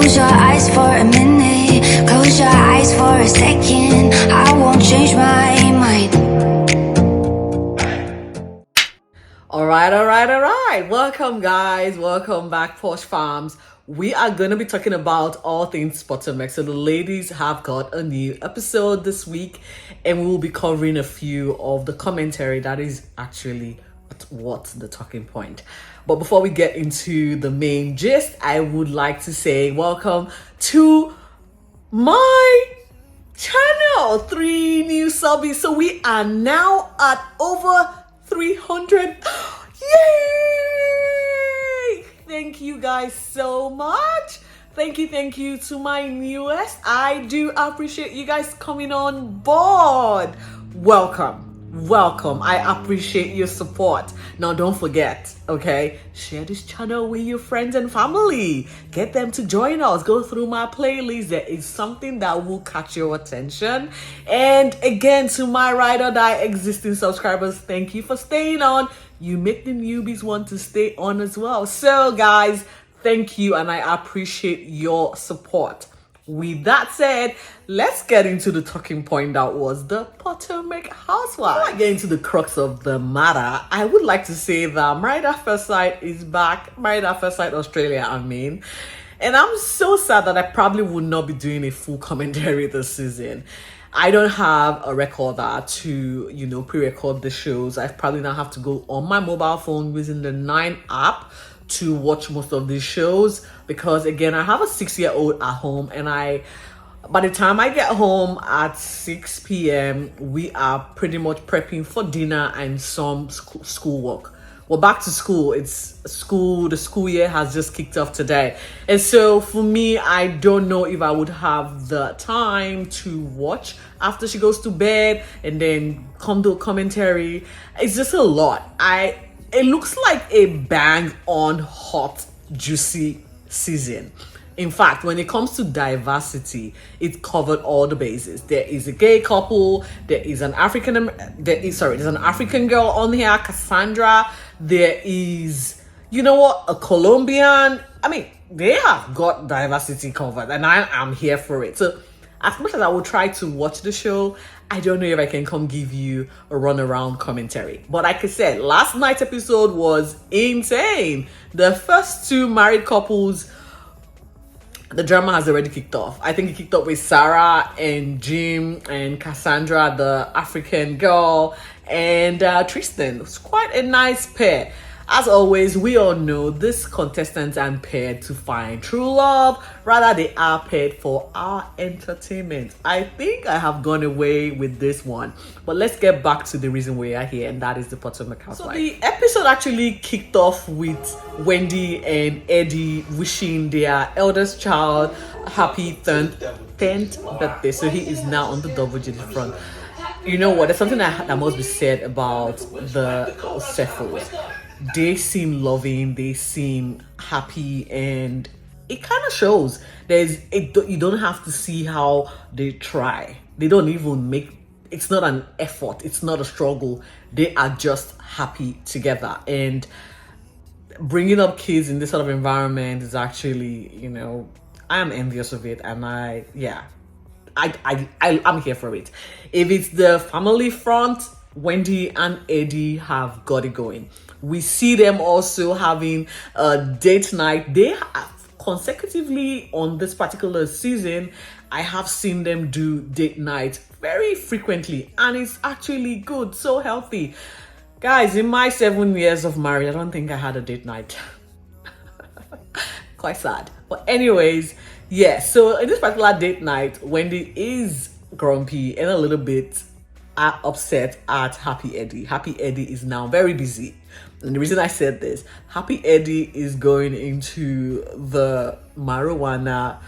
Close your eyes for a minute, close your eyes for a second. I won't change my mind. All right. Welcome, guys. Welcome back, Posh Farms. We are going to be talking about all things Potomac. So the ladies have got a new episode this week, and we will be covering a few of the commentary that is actually what's the talking point. But before we get into the main gist, I would like to say welcome to my channel. 3 new subbies. So we are now at over 300. Yay! Thank you guys so much. Thank you to my newest. I do appreciate you guys coming on board. Welcome. I appreciate your support. Now don't forget, okay, share this channel with your friends and family. Get them to join us. Go through my playlist. There is something that will catch your attention. And again, to my ride or die existing subscribers, thank you for staying on. You make the newbies want to stay on as well. So guys, thank you, and I appreciate your support. With that said, let's get into the talking point that was the Potomac housewife. Before I get into the crux of the matter, I would like to say that Married at First Sight is back. Married at First Sight Australia, I mean. And I'm so sad that I probably would not be doing a full commentary this season. I don't have a recorder to, pre-record the shows. I probably now have to go on my mobile phone using the 9 app to watch most of these shows, because again, I have a 6-year-old at home, and by the time I get home at 6 p.m, we are pretty much prepping for dinner and some schoolwork. Well, back to school. The school year has just kicked off today. And so for me, I don't know if I would have the time to watch after she goes to bed and then come to a commentary. It's just a lot. It looks like a bang on hot, juicy season. In fact, when it comes to diversity, it covered all the bases. There is a gay couple. There's an African girl on here, Cassandra. There is, a Colombian. I mean, they have got diversity covered, and I am here for it. So as much as I will try to watch the show, I don't know if I can come give you a runaround commentary. But like I said, last night's episode was insane. The first 2 married couples, the drama has already kicked off. I think it kicked off with Sarah and Jim and Cassandra, the African girl, and Tristan. It's quite a nice pair. As always, we all know these contestants aren't paired to find true love. Rather, they are paired for our entertainment. I think I have gone away with this one. But let's get back to the reason we are here, and that is the Potomac housewife. So the episode actually kicked off with Wendy and Eddie wishing their eldest child happy 10th birthday. So he is now on the double duty front. You know what? There's something that must be said about the Cephals. They seem loving, they seem happy, and it kind of shows. You don't have to see how they try. They don't even it's not an effort, it's not a struggle. They are just happy together. And bringing up kids in this sort of environment is actually, I am envious of it, and I'm here for it. If it's the family front, Wendy and Eddie have got it going. We see them also having a date night. They have consecutively on this particular season, I have seen them do date night very frequently, and it's actually good, so healthy. Guys, in my 7 years of marriage, I don't think I had a date night. Quite sad. But anyways, so in this particular date night, Wendy is grumpy and a little bit upset at Happy Eddie. Happy Eddie is now very busy. And the reason I said this, Happy Eddie is going into the marijuana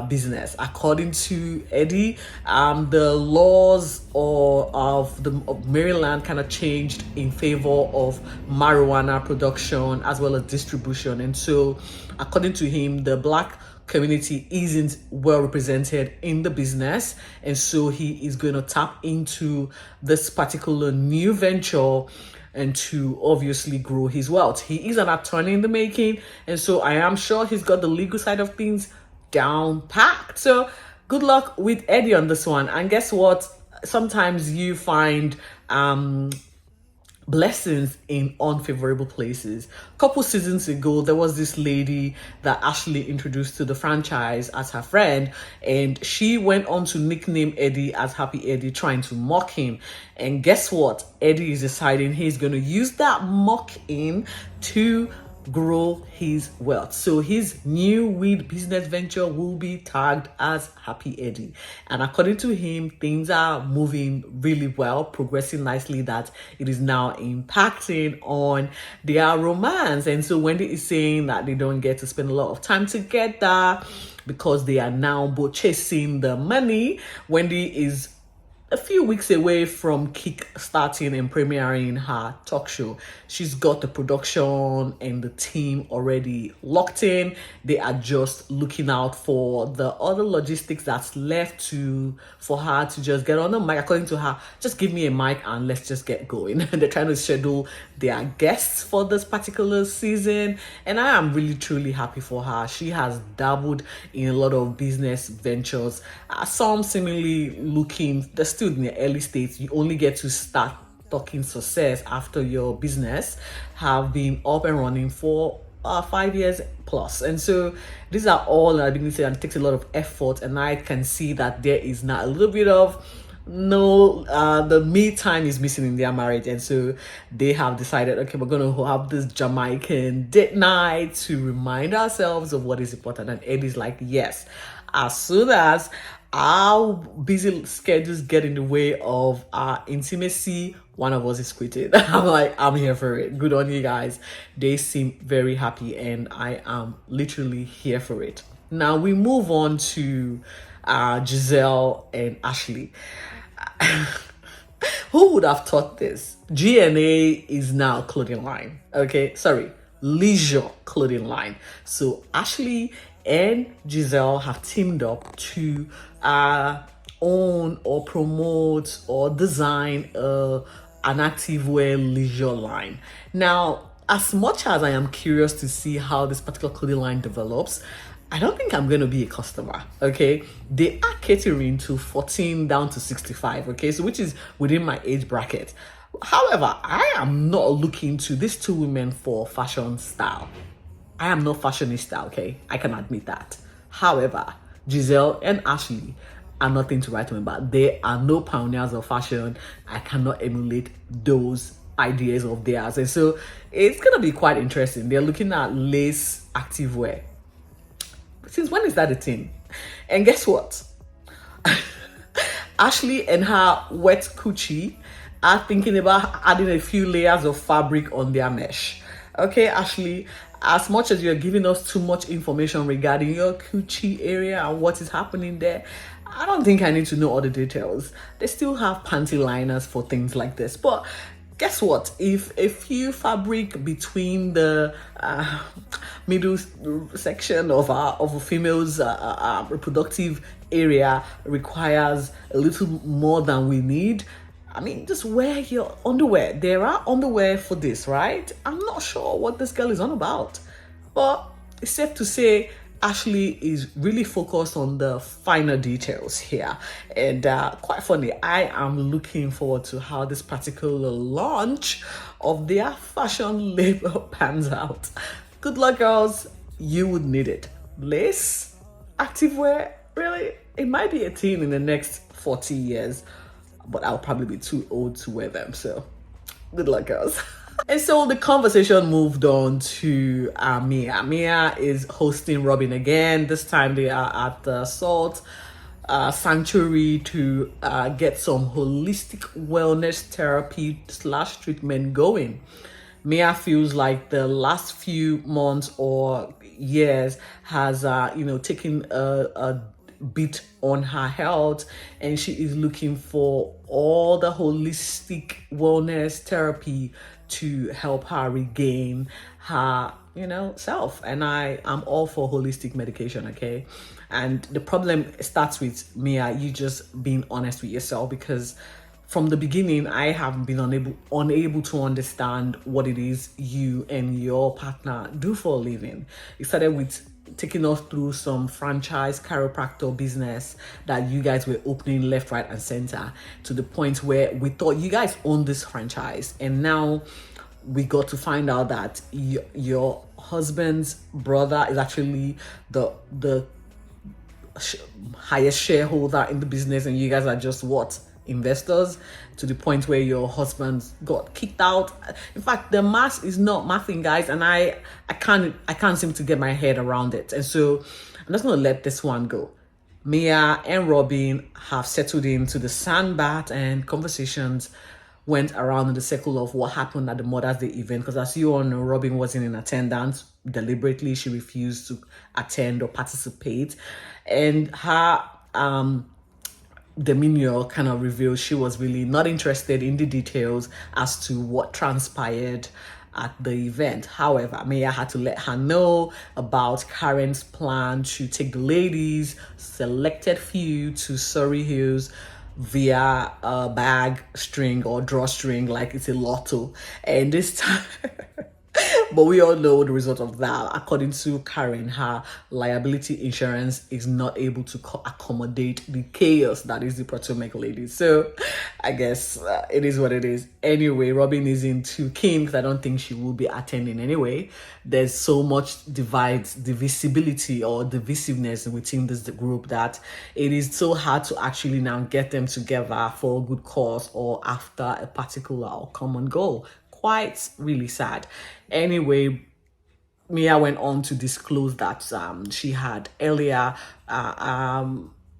business. According to Eddie, the laws of Maryland kind of changed in favor of marijuana production as well as distribution. And so, according to him, the Black community isn't well represented in the business, and so he is going to tap into this particular new venture and to obviously grow his wealth. He is an attorney in the making, and so I am sure he's got the legal side of things down packed. So good luck with Eddie on this one. And guess what? Sometimes you find blessings in unfavorable places. A couple seasons ago, there was this lady that Ashley introduced to the franchise as her friend, and she went on to nickname Eddie as Happy Eddie, trying to mock him. And guess what? Eddie is deciding he's going to use that mocking to grow his wealth. So his new weed business venture will be tagged as Happy Eddie. And according to him, things are moving really well, progressing nicely, that it is now impacting on their romance. And so Wendy is saying that they don't get to spend a lot of time together because they are now both chasing the money. Wendy is a few weeks away from kick-starting and premiering her talk show. She's got the production and the team already locked in. They are just looking out for the other logistics that's left for her to just get on the mic. According to her, just give me a mic and let's just get going. They're trying to schedule their guests for this particular season, and I am really truly happy for her. She has dabbled in a lot of business ventures, some seemingly looking, they're still in the early stages. You only get to start talking success after your business have been up and running for 5 years plus. And so these are all I beginning to say, and it takes a lot of effort, and I can see that there is now a little bit of the me time is missing in their marriage. And so they have decided, okay, we're going to have this Jamaican date night to remind ourselves of what is important. And Eddie's like, yes, as soon as our busy schedules get in the way of our intimacy, one of us is quitting. I'm like, I'm here for it. Good on you guys. They seem very happy, and I am literally here for it. Now we move on to Giselle and Ashley. Who would have thought this? G&A is now clothing line. Okay, sorry, leisure clothing line. So Ashley and Giselle have teamed up to own or promote or design an activewear leisure line. Now, as much as I am curious to see how this particular clothing line develops, I don't think I'm going to be a customer, okay? They are catering to 14 down to 65, okay? So which is within my age bracket. However, I am not looking to these two women for fashion style. I am not fashionista, okay? I can admit that. However, Giselle and Ashley are nothing to write home about. They are no pioneers of fashion. I cannot emulate those ideas of theirs. And so it's going to be quite interesting. They're looking at lace activewear. Since when is that a thing? And guess what? Ashley and her wet coochie are thinking about adding a few layers of fabric on their mesh. Okay, Ashley, as much as you're giving us too much information regarding your coochie area and what is happening there, I don't think I need to know all the details. They still have panty liners for things like this. But guess what? If a few fabric between the middle section of a female's reproductive area requires a little more than we need, I mean, just wear your underwear. There are underwear for this, right? I'm not sure what this girl is on about. But it's safe to say Ashley is really focused on the finer details here. And quite funny, I am looking forward to how this particular launch of their fashion label pans out. Good luck, girls. You would need it. Lace, activewear, really? It might be a thing in the next 40 years, but I'll probably be too old to wear them. So good luck, girls. And so the conversation moved on to Mia. Mia is hosting Robin again. This time they are at the Salt Sanctuary to get some holistic wellness therapy / treatment going. Mia feels like the last few months or years has, taken a bit on her health, and she is looking for all the holistic wellness therapy to help her regain her self. And I am all for holistic medication, okay? And the problem starts with Mia, you just being honest with yourself, because from the beginning I have been unable to understand what it is you and your partner do for a living. It started with taking us through some franchise chiropractor business that you guys were opening left, right, and center, to the point where we thought you guys own this franchise, and now we got to find out that your husband's brother is actually the highest shareholder in the business, and you guys are just what, investors, to the point where your husband got kicked out. In fact, the math is not mathing, guys, and I can't seem to get my head around it. And so I'm just gonna let this one go. Mia and Robin have settled into the sandbat, and conversations went around in the circle of what happened at the Mother's Day event. Because as you all know, Robin wasn't in attendance. Deliberately, she refused to attend or participate, and her demeanor kind of revealed she was really not interested in the details as to what transpired at the event. However, Mia had to let her know about Karen's plan to take the ladies, selected few, to Surry Hills via a bag string or drawstring, like it's a lotto. And this time but we all know the result of that. According to Karen, her liability insurance is not able to accommodate the chaos that is the Potomac ladies. So I guess it is what it is. Anyway, Robin is into Kim because I don't think she will be attending anyway. There's so much divisibility or divisiveness within this group that it is so hard to actually now get them together for a good cause or after a particular or common goal. Quite really sad. Anyway, Mia went on to disclose that she had earlier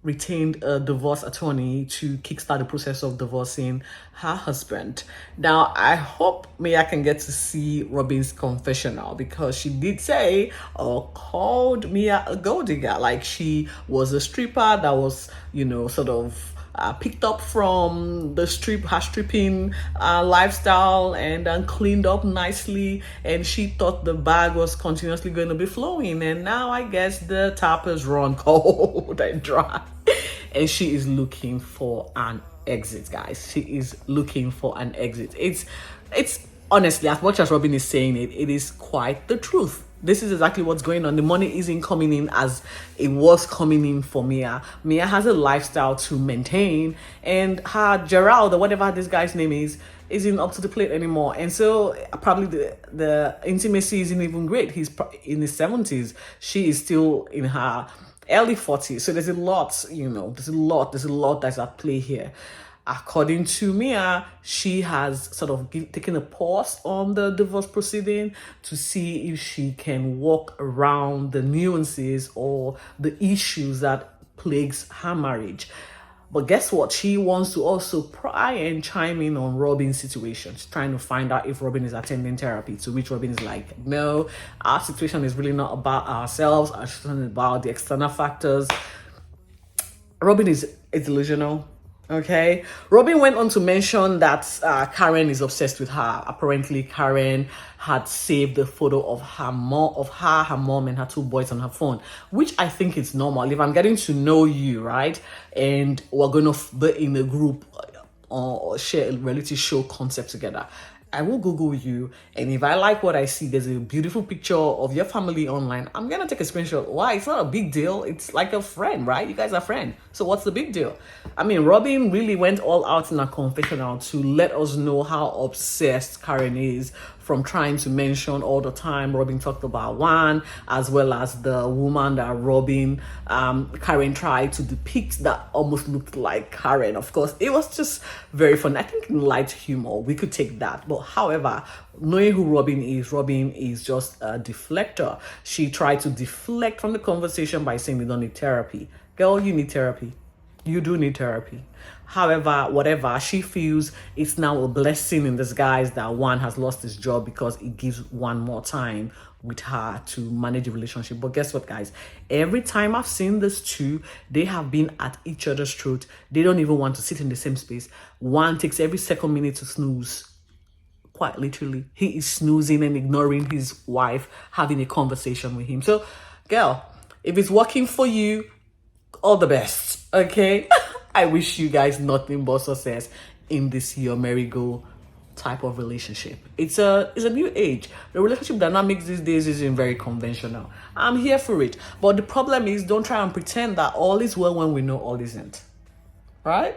retained a divorce attorney to kickstart the process of divorcing her husband. Now, I hope Mia can get to see Robin's confessional, because she did say or called Mia a gold digger, like she was a stripper that was, sort of picked up from her stripping lifestyle and cleaned up nicely, and she thought the bag was continuously going to be flowing, and now I guess the tap is run cold and dry, and she is looking for an exit, guys. She is looking for an exit. It's honestly, as much as Robin is saying it, it is quite the truth. This is exactly what's going on. The money isn't coming in as it was coming in for Mia. Mia has a lifestyle to maintain, and her Gerald, or whatever this guy's name is, isn't up to the plate anymore. And so probably the intimacy isn't even great. He's in his 70s. She is still in her early 40s. So there's a lot, there's a lot that's at play here. According to Mia, she has sort of taken a pause on the divorce proceeding to see if she can walk around the nuances or the issues that plagues her marriage. But guess what? She wants to also pry and chime in on Robin's situation. She's trying to find out if Robin is attending therapy, to which Robin is like, no, our situation is really not about ourselves. Our situation is about the external factors. Robin is delusional. Okay, Robin went on to mention that Karen is obsessed with her. Apparently, Karen had saved a photo of her mom, and her two boys on her phone, which I think is normal. If I'm getting to know you, right, and we're going to be in a group or share a reality show concept together, I will Google you, and if I like what I see, there's a beautiful picture of your family online, I'm gonna take a screenshot. Why? It's not a big deal. It's like a friend, right? You guys are friends. So what's the big deal? I mean, Robin really went all out in her confessional to let us know how obsessed Karen is, from trying to mention all the time. Robin talked about one, as well as the woman that Karen tried to depict that almost looked like Karen. Of course, it was just very fun. I think in light humor, we could take that. But however, knowing who Robin is just a deflector. She tried to deflect from the conversation by saying we don't need therapy. Girl, you need therapy. You do need therapy. However, whatever, she feels it's now a blessing in disguise that one has lost his job, because it gives one more time with her to manage the relationship. But guess what, guys? Every time I've seen this two, they have been at each other's throat. They don't even want to sit in the same space. One takes every second minute to snooze. Quite literally, he is snoozing and ignoring his wife having a conversation with him. So, girl, if it's working for you, all the best, okay? I wish you guys nothing but success in this your merry-go type of relationship. It's a new age. The relationship dynamics these days isn't very conventional. I'm here for it. But the problem is, don't try and pretend that all is well when we know all isn't. Right?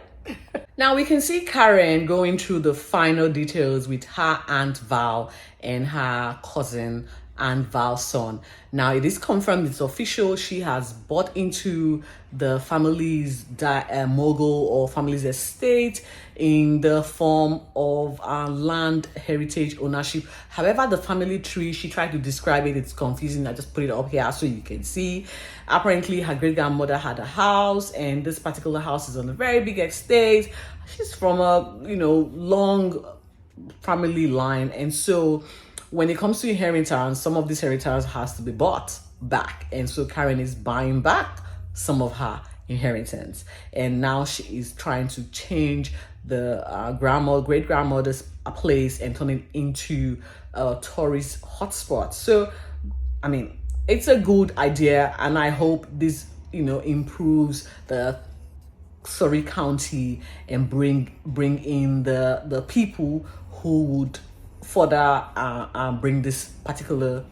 Now we can see Karen going through the final details with her Aunt Val and her cousin Aunt Val's son. Now it is confirmed, it's official. She has bought into the family's mogul or family's estate in the form of land heritage ownership. However, the family tree, she tried to describe it, it's confusing. I just put it up here so you can see. Apparently her great grandmother had a house, and this particular house is on a very big estate. She's from a long family line, and so when it comes to inheritance, some of this inheritance has to be bought back, and so Karen is buying back some of her inheritance, and now she is trying to change the great grandmother's place and turn it into a tourist hotspot. So I mean, it's a good idea, and I hope this improves the Surry County and bring in the people who would further bring this particular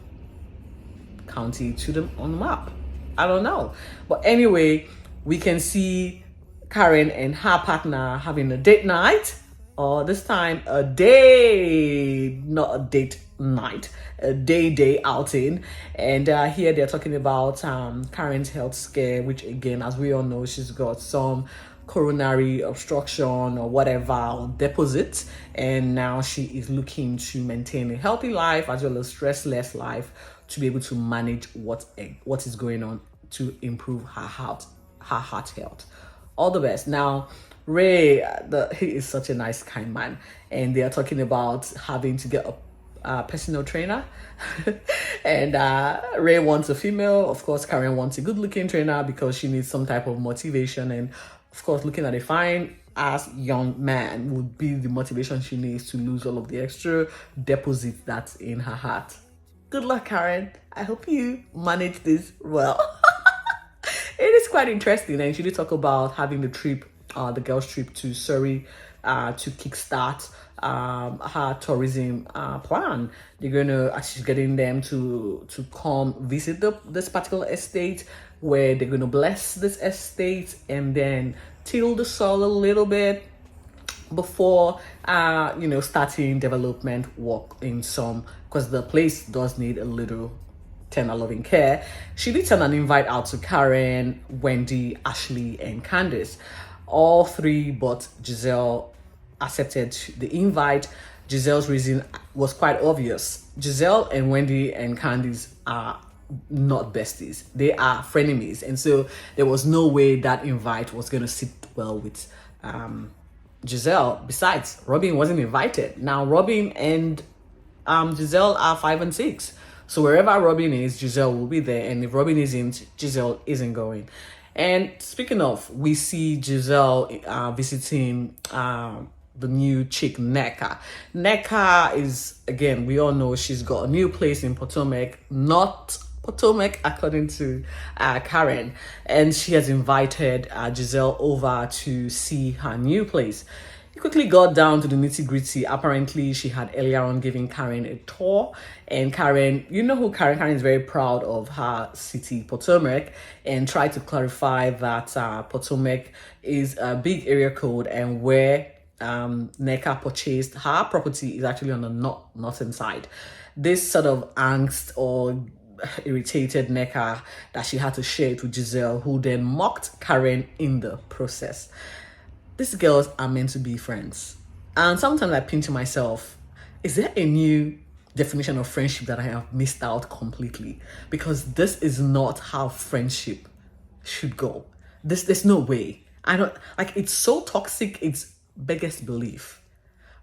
county to them on the map. I don't know, but anyway, we can see Karen and her partner having a date night, or this time a day, not a date night, a day outing. And here they're talking about Karen's health scare, which again, as we all know, she's got some coronary obstruction or whatever, or deposit, and now she is looking to maintain a healthy life as well as stressless life to be able to manage what is going on to improve her heart health. All the best. Now Ray, he is such a nice, kind man, and they are talking about having to get a personal trainer. And Ray wants a female. Of course, Karen wants a good-looking trainer because she needs some type of motivation, and of course, looking at a fine ass young man would be the motivation she needs to lose all of the extra deposit that's in her heart. Good luck, Karen. I hope you manage this well. It is quite interesting, and she did talk about having the trip, the girls' trip to Surrey, to kickstart her tourism plan. They're gonna, she's getting them to come visit this particular estate, where they're gonna bless this estate and then till the soil a little bit before starting development work in some, because the place does need a little tender loving care. She did send an invite out to Karen, Wendy, Ashley, and Candice. All three but Giselle accepted the invite. Giselle's reason was quite obvious. Giselle and Wendy and Candice are not besties, they are frenemies, and so there was no way that invite was going to sit well with Giselle. Besides, Robin wasn't invited. Now Robin and Giselle are 5 and 6, so wherever Robin is, Giselle will be there, and if Robin isn't, Giselle isn't going. And speaking of, we see Giselle visiting the new chick Neka. Neka is, again, we all know she's got a new place in Potomac, not Potomac according to Karen, and she has invited Giselle over to see her new place. It quickly got down to the nitty-gritty. Apparently, she had earlier on given Karen a tour, and Karen, you know who Karen is very proud of her city, Potomac, and tried to clarify that Potomac is a big area code, and where Neka purchased her property is actually on the northern side. This sort of angst or irritated Neka that she had to share it with Giselle, who then mocked Karen in the process. These girls are meant to be friends, and sometimes I think to myself, is there a new definition of friendship that I have missed out completely? Because this is not how friendship should go. There's no way. I don't like, it's so toxic, it's biggest belief.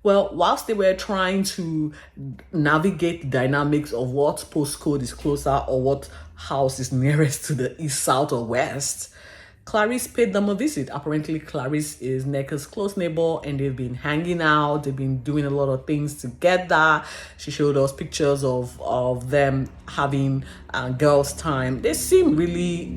Well, whilst they were trying to navigate the dynamics of what postcode is closer or what house is nearest to the east, south, or west, Clarice paid them a visit. Apparently, Clarice is Neka's close neighbor, and they've been hanging out. They've been doing a lot of things together. She showed us pictures of them having girls' time. They seem really,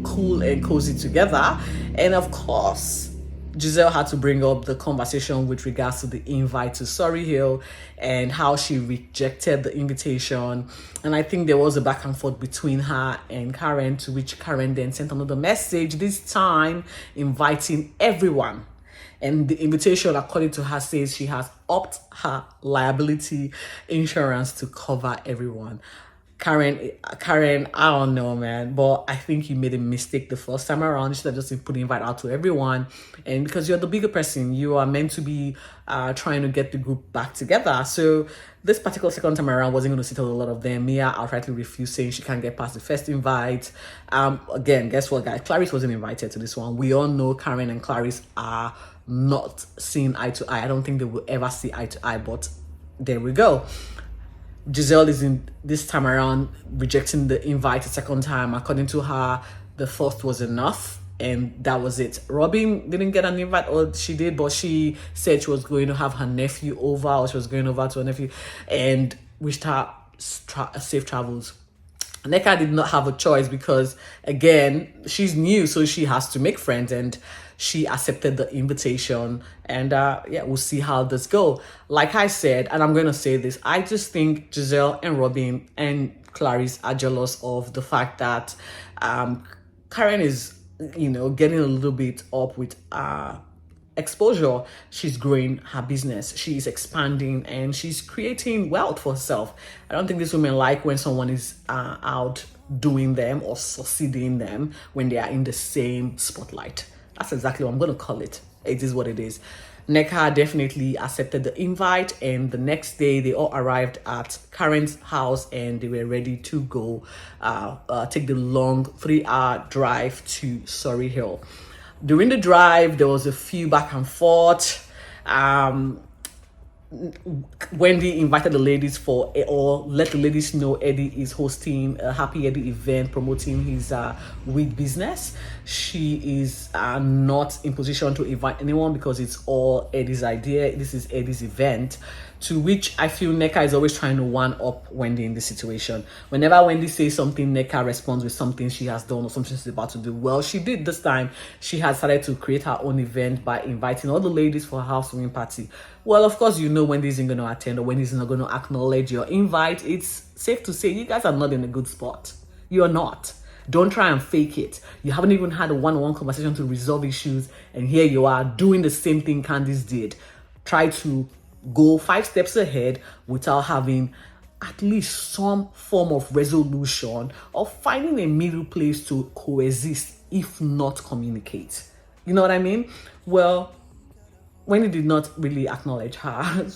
cool and cozy together. And of course, Giselle had to bring up the conversation with regards to the invite to Surry Hill and how she rejected the invitation. And I think there was a back and forth between her and Karen, to which Karen then sent another message, this time inviting everyone. And the invitation, according to her, says she has upped her liability insurance to cover everyone. Karen, I don't know, man, but I think you made a mistake the first time around. You should have just put the invite out to everyone. And because you're the bigger person, you are meant to be trying to get the group back together. So this particular second time around wasn't going to sit with a lot of them. Mia outrightly refused, saying she can't get past the first invite. Again, guess what, guys? Clarice wasn't invited to this one. We all know Karen and Clarice are not seeing eye to eye. I don't think they will ever see eye to eye, but there we go. Giselle is in this time around rejecting the invite a second time. According to her, the first was enough and that was it. Robin didn't get an invite, or she did, but she said she was going to have her nephew over, or she was going over to her nephew and wished her safe travels. Neka did not have a choice because, again, she's new, so she has to make friends, and she accepted the invitation. And yeah, we'll see how this go. Like I said, and I'm going to say this, I just think Giselle and Robin and Clarice are jealous of the fact that Karen is, getting a little bit up with exposure. She's growing her business, she's expanding, and she's creating wealth for herself. I don't think these women like when someone is out doing them or succeeding them when they are in the same spotlight. That's exactly what I'm going to call it. It is what it is. Neka definitely accepted the invite, and the next day they all arrived at Karen's house and they were ready to go take the long 3-hour drive to Surry Hill. During the drive, there was a few back and forth. Wendy invited the ladies or let the ladies know Eddie is hosting a Happy Eddie event promoting his weed business. She is not in position to invite anyone because it's all Eddie's idea. This is Eddie's event, to which I feel Neka is always trying to one-up Wendy in this situation. Whenever Wendy says something, Neka responds with something she has done or something she's about to do. Well, she did this time. She has started to create her own event by inviting all the ladies for her housewarming party. Well, of course, Wendy isn't going to attend, or Wendy's not going to acknowledge your invite. It's safe to say you guys are not in a good spot. You're not. Don't try and fake it. You haven't even had a one-on-one conversation to resolve issues, and here you are doing the same thing Candice did. Try to go 5 steps ahead without having at least some form of resolution or finding a middle place to coexist, if not communicate. You know what I mean? Well, Wendy did not really acknowledge her.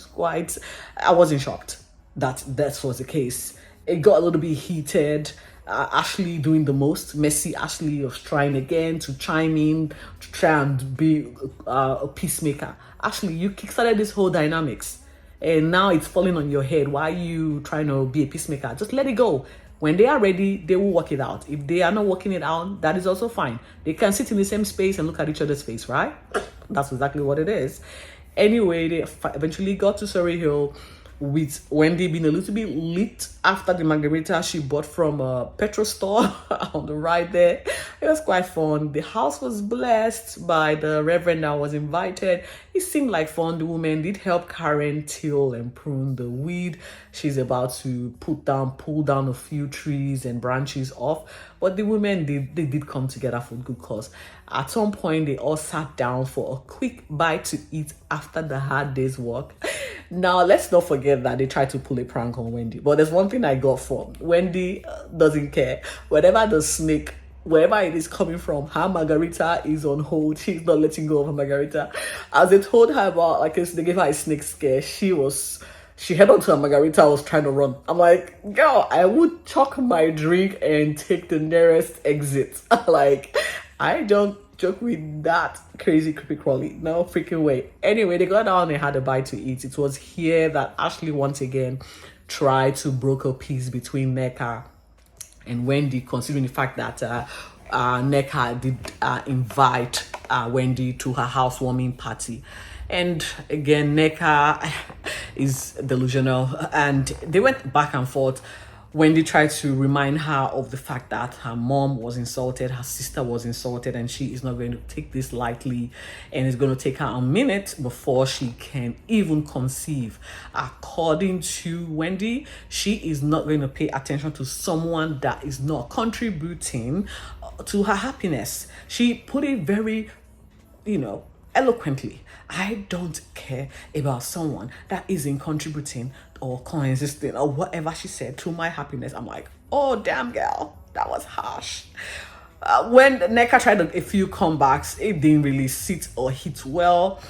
I wasn't shocked that was the case. It got a little bit heated. Ashley doing the most. Messy Ashley was trying again to chime in, to try and be a peacemaker. Ashley, you kickstarted this whole dynamics, and now it's falling on your head. Why are you trying to be a peacemaker? Just let it go. When they are ready, they will work it out. If they are not working it out, that is also fine. They can sit in the same space and look at each other's face, right? That's exactly what it is. Anyway, they eventually got to Surry Hill, with Wendy being a little bit lit after the margarita she bought from a petrol store on the ride there. It was quite fun. The house was blessed by the reverend that was invited. It seemed like fun. The woman did help Karen till and prune the weed. She's about to pull down a few trees and branches off. But the women did come together for good cause. At some point, they all sat down for a quick bite to eat after the hard day's work. Now, let's not forget that they tried to pull a prank on Wendy. But there's one thing I got from Wendy doesn't care. Wherever the snake, wherever it is coming from, her margarita is on hold. She's not letting go of her margarita. As they told her about, they gave her a snake scare, she head on to her margarita, was trying to run. I'm like, girl, I would chuck my drink and take the nearest exit. I don't joke with that crazy creepy crawly. No freaking way. Anyway, they got down and had a bite to eat. It was here that Ashley once again tried to broker peace between Neka and Wendy, considering the fact that Neka did invite Wendy to her housewarming party. And again, Neka is delusional, and they went back and forth. Wendy tried to remind her of the fact that her mom was insulted, her sister was insulted, and she is not going to take this lightly, and it's going to take her a minute before she can even conceive. According to Wendy, she is not going to pay attention to someone that is not contributing to her happiness. She put it very, eloquently. I don't care about someone that isn't contributing or coexisting or whatever she said to my happiness. I'm like, oh, damn, girl, that was harsh. When Neka tried a few comebacks, it didn't really sit or hit well,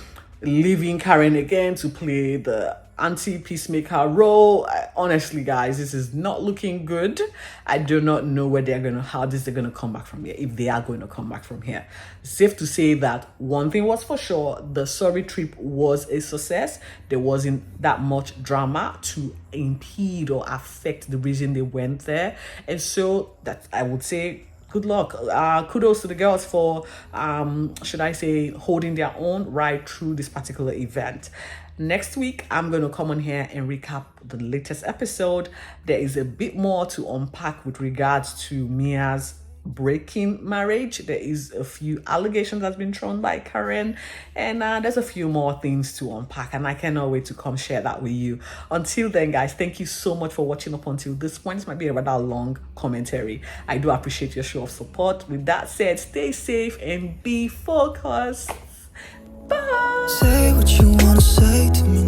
leaving Karen again to play the anti-peacemaker role. Honestly, guys, this is not looking good. I do not know how this is going to come back from here, if they are going to come back from here. Safe to say that one thing was for sure, the Surry trip was a success. There wasn't that much drama to impede or affect the reason they went there, and so that I would say good luck. Kudos to the girls for should I say holding their own right through this particular event. Next week, I'm going to come on here and recap the latest episode. There is a bit more to unpack with regards to Mia's breaking marriage. There is a few allegations that's been thrown by Karen, and there's a few more things to unpack, and I cannot wait to come share that with you. Until then, guys, thank you so much for watching up until this point. This might be a rather long commentary. I do appreciate your show of support. With that said, stay safe and be focused. Bye. Say what you wanna say to me.